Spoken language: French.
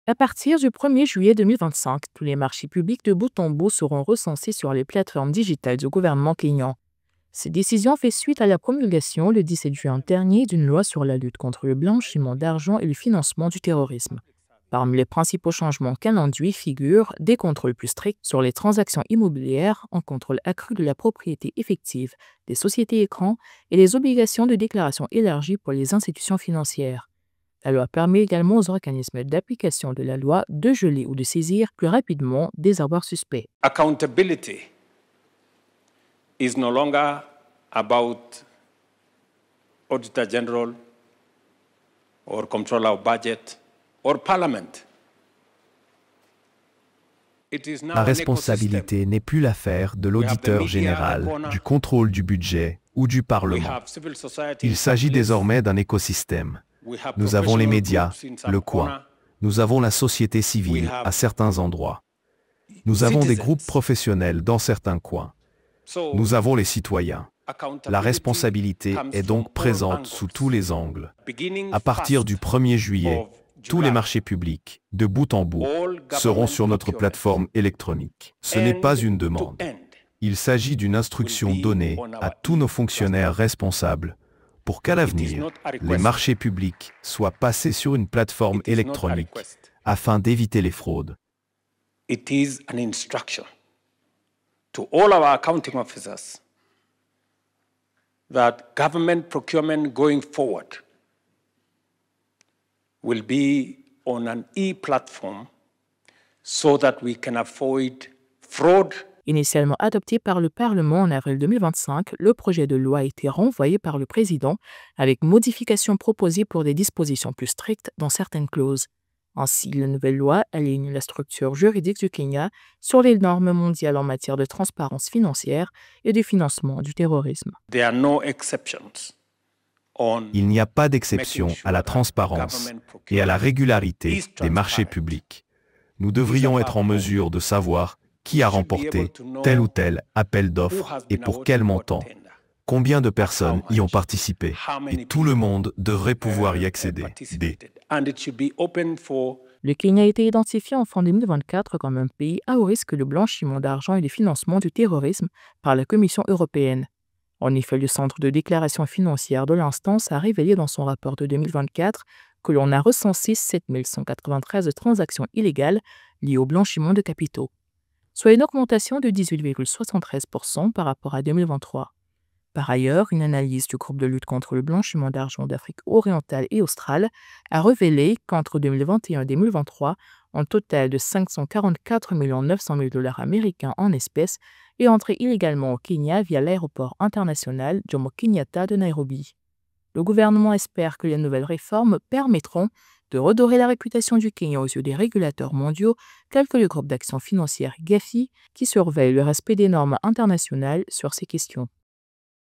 À partir du 1er juillet 2025, tous les marchés publics de bout en bout seront recensés sur les plateformes digitales du gouvernement kényan. Cette décision fait suite à la promulgation le 17 juin dernier d'une loi sur la lutte contre le blanchiment d'argent et le financement du terrorisme. Parmi les principaux changements qu'elle induit figurent des contrôles plus stricts sur les transactions immobilières, un contrôle accru de la propriété effective des sociétés écrans et les obligations de déclaration élargies pour les institutions financières. La loi permet également aux organismes d'application de la loi de geler ou de saisir plus rapidement des avoirs suspects. Accountability is no longer about Auditor General or Controller of Budget or Parliament. La responsabilité n'est plus l'affaire de l'auditeur général, du contrôle du budget ou du Parlement. Il s'agit désormais d'un écosystème. Nous avons les médias, le coin. Nous avons la société civile à certains endroits. Nous avons des groupes professionnels dans certains coins. Nous avons les citoyens. La responsabilité est donc présente sous tous les angles. À partir du 1er juillet, tous les marchés publics, de bout en bout, seront sur notre plateforme électronique. Ce n'est pas une demande. Il s'agit d'une instruction donnée à tous nos fonctionnaires responsables pour qu'à l'avenir, les marchés publics soient passés sur une plateforme électronique afin d'éviter les fraudes. It is an instruction to all our accounting officers that government procurement going forward will be on an e-platform so that we can avoid fraud. Initialement adopté par le Parlement en avril 2025, le projet de loi a été renvoyé par le président avec modifications proposées pour des dispositions plus strictes dans certaines clauses. Ainsi, la nouvelle loi aligne la structure juridique du Kenya sur les normes mondiales en matière de transparence financière et de financement du terrorisme. There are no exceptions on Il n'y a pas d'exception à la transparence et à la régularité des marchés publics. Nous devrions être en mesure de savoir qui a remporté tel ou tel appel d'offres et pour quel montant. Combien de personnes y ont participé et tout le monde devrait pouvoir y accéder. Le Kenya a été identifié en fin 2024 comme un pays à haut risque de blanchiment d'argent et de financement du terrorisme par la Commission européenne. En effet, le Centre de déclaration financière de l'instance a révélé dans son rapport de 2024 que l'on a recensé 7 193 transactions illégales liées au blanchiment de capitaux, soit une augmentation de 18,73% par rapport à 2023. Par ailleurs, une analyse du groupe de lutte contre le blanchiment d'argent d'Afrique orientale et australe a révélé qu'entre 2021 et 2023, un total de 544 900 000 $ américains en espèces est entré illégalement au Kenya via l'aéroport international Jomo Kenyatta de Nairobi. Le gouvernement espère que les nouvelles réformes permettront de redorer la réputation du Kenya aux yeux des régulateurs mondiaux tels que le groupe d'action financière GAFI qui surveille le respect des normes internationales sur ces questions.